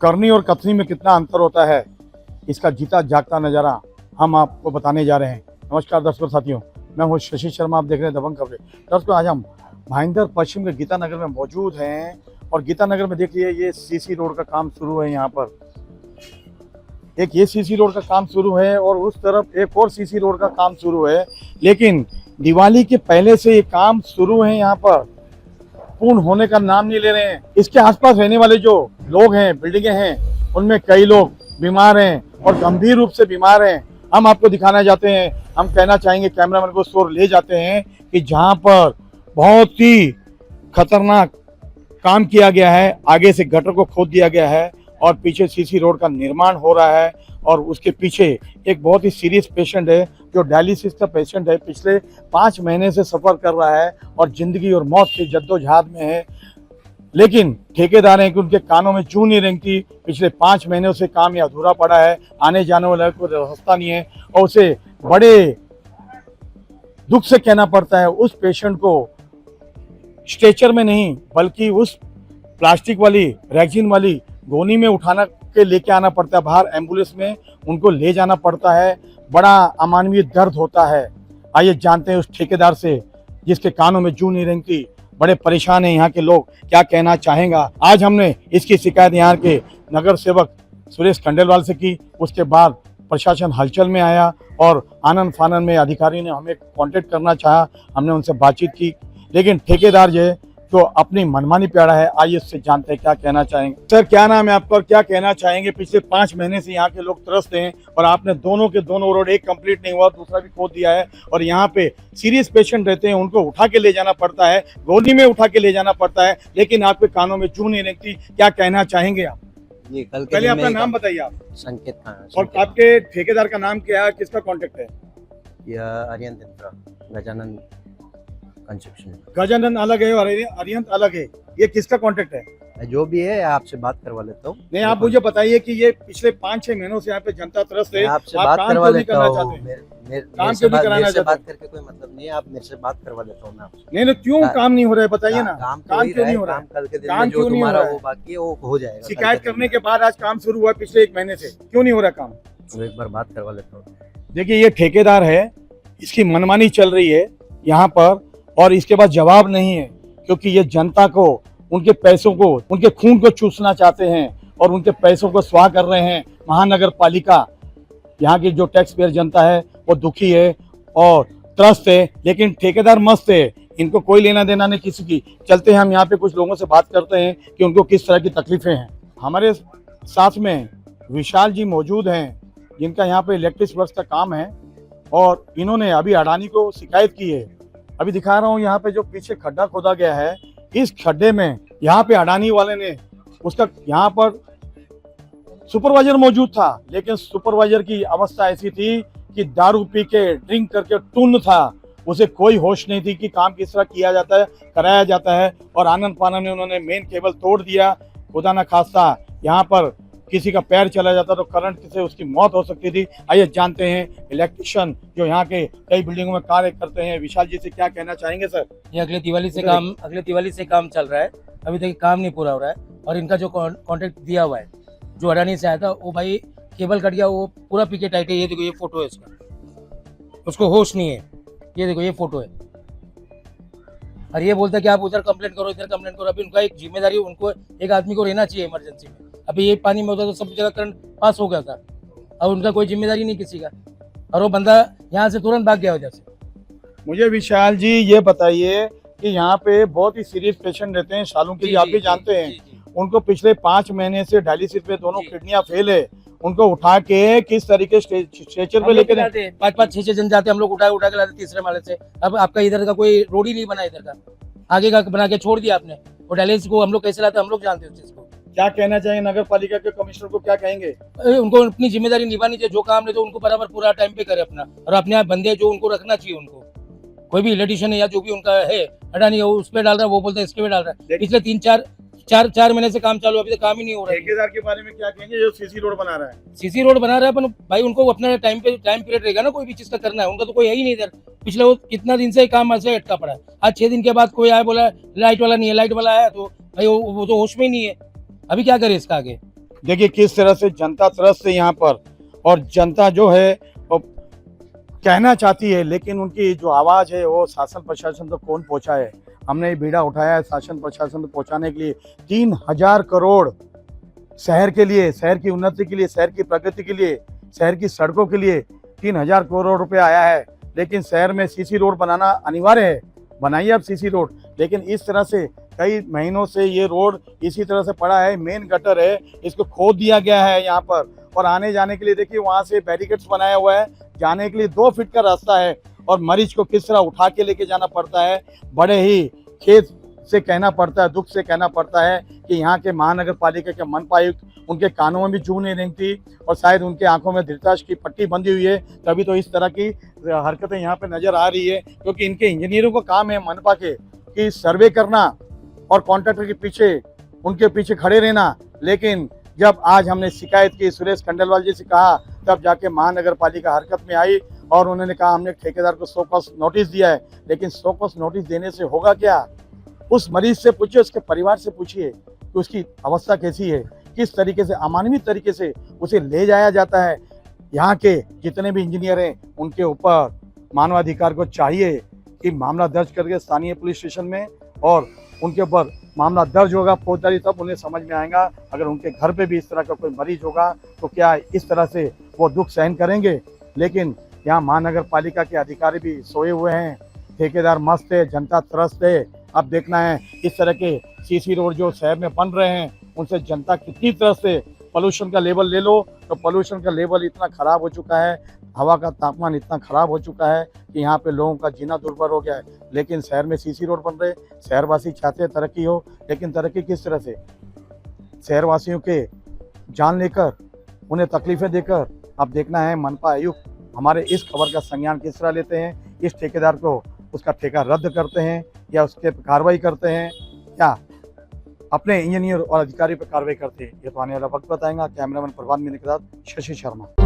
करनी और कथनी में कितना अंतर होता है, इसका जीता जागता नज़ारा हम आपको बताने जा रहे हैं। नमस्कार दर्शकों साथियों, मैं हूं शशि शर्मा, आप देख रहे हैं दबंग खबरें। दर्शकों, आज हम भाईंदर पश्चिम के गीता नगर में मौजूद हैं और गीता नगर में देखिए ये सीसी रोड का काम शुरू है। यहाँ पर एक ये सीसी रोड का काम शुरू है और उस तरफ एक और सीसी रोड का काम शुरू है, लेकिन दिवाली के पहले से ये काम शुरू है, यहाँ पर पूर्ण होने का नाम नहीं ले रहे हैं। इसके आसपास रहने वाले जो लोग हैं, बिल्डिंगें हैं, उनमें कई लोग बीमार हैं और गंभीर रूप से बीमार हैं। हम आपको दिखाना चाहते हैं, हम कहना चाहेंगे, कैमरामैन को शोर ले जाते हैं कि जहां पर बहुत ही खतरनाक काम किया गया है, आगे से गटर को खोद दिया गया है और पीछे सीसी रोड का निर्माण हो रहा है और उसके पीछे एक बहुत ही सीरियस पेशेंट है जो डायलिसिस का पेशेंट है, पिछले 5 महीने से सफ़र कर रहा है और ज़िंदगी और मौत की जद्दोजहद में है। लेकिन ठेकेदार हैं कि उनके कानों में जूं नहीं रेंगती। पिछले 5 महीनों से काम ये अधूरा पड़ा है, आने जाने वाले को रास्ता नहीं है और उसे बड़े दुख से कहना पड़ता है उस पेशेंट को स्ट्रेचर में नहीं बल्कि उस प्लास्टिक वाली रेक्सिन वाली गोनी में उठाना के लेके आना पड़ता है, बाहर एम्बुलेंस में उनको ले जाना पड़ता है। बड़ा अमानवीय दर्द होता है। आइए जानते हैं उस ठेकेदार से जिसके कानों में जूं नहीं रेंगती, बड़े परेशान हैं यहाँ के लोग, क्या कहना चाहेंगा। आज हमने इसकी शिकायत यहाँ के नगर सेवक सुरेश खंडेलवाल से की, उसके बाद प्रशासन हलचल में आया और आनन फानन में अधिकारी ने हमें कांटेक्ट करना चाहा, हमने उनसे बातचीत की, लेकिन ठेकेदार जो अपनी मनमानी पे अड़ा है। आइए उससे जानते हैं क्या कहना चाहेंगे। सर, क्या नाम है आपका और क्या कहना चाहेंगे? पिछले 5 महीने से यहाँ के लोग त्रस्त हैं और आपने दोनों के दोनों रोड, एक कंप्लीट नहीं हुआ, दूसरा भी खोद दिया है और यहाँ पे सीरियस पेशेंट रहते हैं, उनको उठा के ले जाना पड़ता है, गोदी में उठा के ले जाना पड़ता है, लेकिन आपके कानों में जूं नहीं रेंगती। क्या कहना चाहेंगे आप? जी, कल पहले अपना नाम बताइए आप। संकेत खान। और आपके ठेकेदार का नाम क्या है, किसका कॉन्टेक्ट है? यह अरियंत इंफ्रा, गजानन कंस्ट्रक्शन। गजानन अलग है और अरियंत अलग है, ये किसका कॉन्टेक्ट है? जो भी है आपसे बात करवा लेता हूँ। नहीं, आप मुझे बताइए कि ये पिछले 5-6 महीनों से यहाँ पे जनता त्रस्त है, आपसे आप बात काम करवा क्यों नहीं लेता करना हूँ। चाहते? काम क्यों नहीं कराना चाहते? बात करके कोई मतलब नहीं है, आप मेरे से बात करवा लेता हूँ ना। नहीं, क्यों काम नहीं हो रहा है बताइए ना। काम क्यों नहीं हो रहा है? कल के दिन काम में जो क्यों नहीं हो तुम्हारा रहा है? वो बाकी है वो हो जाएगा। शिकायत करने के बाद आज काम शुरू हुआ है, पिछले 1 महीने से क्यों नहीं हो रहा काम? एक बार बात करवा लेता हूँ। देखिए, ये ठेकेदार है, इसकी मनमानी चल रही है यहाँ पर और इसके पास जवाब नहीं है, क्योंकि ये जनता को, उनके पैसों को, उनके खून को चूसना चाहते हैं और उनके पैसों को स्वाह कर रहे हैं। महानगर पालिका, यहाँ की जो टैक्स पेयर जनता है वो दुखी है और त्रस्त है, लेकिन ठेकेदार मस्त है, इनको कोई लेना देना नहीं किसी की। चलते हैं हम यहाँ पे कुछ लोगों से बात करते हैं कि उनको किस तरह की तकलीफें हैं। हमारे साथ में विशाल जी मौजूद हैं, जिनका यहाँ पे इलेक्ट्रिक वर्क्स का काम है और इन्होंने अभी अडानी को शिकायत की है। अभी दिखा रहा हूँ यहाँ पे जो पीछे खड्डा खोदा गया है, इस खड्डे में यहाँ पे अडानी वाले ने उसका, यहाँ पर सुपरवाइजर मौजूद था, लेकिन सुपरवाइजर की अवस्था ऐसी थी कि दारू पी के, ड्रिंक करके टुन्न था, उसे कोई होश नहीं थी कि काम किस तरह किया जाता है, कराया जाता है। और आनंद फानन में उन्होंने मेन केबल तोड़ दिया। खुदा न खास्ता यहाँ पर किसी का पैर चला जाता तो करंट से उसकी मौत हो सकती थी। आइए जानते हैं इलेक्ट्रिशियन जो यहाँ के कई बिल्डिंगों में कार्य करते हैं, विशाल जी से क्या कहना चाहेंगे। सर, ये अगले दिवाली से काम चल रहा है, अभी तक काम नहीं पूरा हो रहा है और इनका जो कॉन्ट्रैक्ट दिया हुआ है, जो अडानी से आया था, वो भाई केबल कट गया, वो पूरा पीके टाइट है। ये देखो, ये फोटो है इसका, उसको होश नहीं है। ये देखो, ये फोटो है और ये बोलता है कि आप उधर कंप्लेंट करो, इधर कंप्लेंट करो। अभी उनका एक जिम्मेदारी, उनको एक आदमी को रहना चाहिए इमरजेंसी में। अभी ये पानी में होता तो सब जगह करंट पास हो गया था और उनका कोई जिम्मेदारी नहीं किसी का, और वो बंदा यहाँ से तुरंत भाग गया वजह से। मुझे विशाल जी ये बताइए कि यहाँ पे बहुत ही सीरियस पेशेंट रहते हैं, सालों के लिए, आप भी जानते हैं। उनको पिछले 5 महीने से डायलिसिस पे दोनों किडनियां फेल है, उनको उठा के किस तरीके स्ट्रेचर पे लेके 5-6 जन जाते, हम लोग उठा के लाते तीसरे माले से। अब आपका इधर का कोई रोड ही नहीं बना, इधर का आगे का बना के छोड़ दिया आपने। और डायलिसिस को हम लोग कैसे लाते, हम लोग जानते हैं उस चीज को। क्या कहना चाहिए नगर पालिका के कमिश्नर को, क्या कहेंगे? उनको अपनी जिम्मेदारी निभानी चाहिए, जो काम है तो उनको बराबर पूरा टाइम पे करे अपना, और अपने आप बंदे जो उनको रखना चाहिए। उनको कोई भी इलेक्ट्रिशियन है या जो भी उनका है, अडानी है, वो उस पे डाल रहा है, वो बोलता है इसके पे डाल रहा है। पिछले 3-4 महीने से काम चालू, अभी तक काम ही नहीं हो रहा है। ठेकेदार के बारे में क्या कहेंगे जो सीसी रोड बना रहा है? सीसी रोड बना रहा है, पर भाई उनको अपना टाइम पीरियड रहेगा ना, कोई भी चीज का करना है, उनका तो कोई है ही नहीं इधर। पिछले वो कितना दिन से काम ऐसे अटका पड़ा है। आज 6 दिन के बाद कोई आया, बोला लाइट वाला नहीं है, लाइट वाला आया तो भाई वो तो होश में ही नहीं है। अभी क्या करे इसका आगे? देखिए किस तरह से जनता त्रस्त है यहाँ पर, और जनता जो है वो कहना चाहती है, लेकिन उनकी जो आवाज़ है वो शासन प्रशासन तो कौन पहुँचाए। हमने ये बीड़ा उठाया है शासन प्रशासन तक पहुँचाने के लिए। 3000 करोड़ शहर के लिए, शहर की उन्नति के लिए, शहर की प्रगति के लिए, शहर की सड़कों के लिए 3000 करोड़ रुपए आया है। लेकिन शहर में सीसी रोड बनाना अनिवार्य है, बनाइए अब सीसी रोड, लेकिन इस तरह से कई महीनों से ये रोड इसी तरह से पड़ा है। मेन गटर है, इसको खोद दिया गया है यहाँ पर, और आने जाने के लिए देखिए वहाँ से बैरिकेड्स बनाया हुआ है, जाने के लिए 2 फीट का रास्ता है, और मरीज को किस तरह उठा के लेके जाना पड़ता है। बड़े ही खेद से कहना पड़ता है, दुख से कहना पड़ता है कि यहाँ के महानगर पालिका के मनपायुक्त उनके कानों में भी जू नहीं रही थी, और शायद उनके आंखों में धृतराज की पट्टी बंधी हुई है, तभी तो इस तरह की हरकतें यहाँ पे नजर आ रही है। क्योंकि इनके इंजीनियरों का काम है मनपा के कि सर्वे करना और कॉन्ट्रैक्टर के पीछे, उनके पीछे खड़े रहना। लेकिन जब आज हमने शिकायत की, सुरेश खंडेलवाल जी से कहा, तब जाके महानगर पालिका हरकत में आई और उन्होंने कहा हमने ठेकेदार को 100 कॉस्ट नोटिस दिया है। लेकिन 100 कॉस्ट नोटिस देने से होगा क्या? उस मरीज से पूछिए, उसके परिवार से पूछिए कि उसकी अवस्था कैसी है, किस तरीके से अमानवीय तरीके से उसे ले जाया जाता है। यहाँ के जितने भी इंजीनियर हैं उनके ऊपर मानवाधिकार को चाहिए कि मामला दर्ज करके स्थानीय पुलिस स्टेशन में, और उनके ऊपर मामला दर्ज होगा फौजदारी, तब उन्हें समझ में आएगा। अगर उनके घर पे भी इस तरह का कोई मरीज होगा तो क्या इस तरह से वो दुख सहन करेंगे? लेकिन यहाँ महानगर पालिका के अधिकारी भी सोए हुए हैं, ठेकेदार मस्त है, जनता त्रस्त है। अब देखना है इस तरह के सीसी रोड जो शहर में बन रहे हैं उनसे जनता कितनी त्रस्त है। पोल्यूशन का लेवल ले लो तो पोल्यूशन का लेवल इतना खराब हो चुका है, हवा का तापमान इतना खराब हो चुका है कि यहाँ पे लोगों का जीना दुर्भर हो गया है। लेकिन शहर में सीसी रोड बन रहे, शहरवासी चाहते हैं तरक्की हो, लेकिन तरक्की किस तरह से? शहरवासियों के जान लेकर, उन्हें तकलीफें देकर। अब देखना है मनपा आयुक्त हमारे इस खबर का संज्ञान किस तरह लेते हैं। इस ठेकेदार को उसका ठेका रद्द करते हैं या उसके कार्रवाई करते हैं, या अपने इंजीनियर और अधिकारी पर कार्रवाई करते हैं, ये तो आने वाला वक्त बताएगा। कैमरामैन प्रभात मिनी के साथ शशि शर्मा।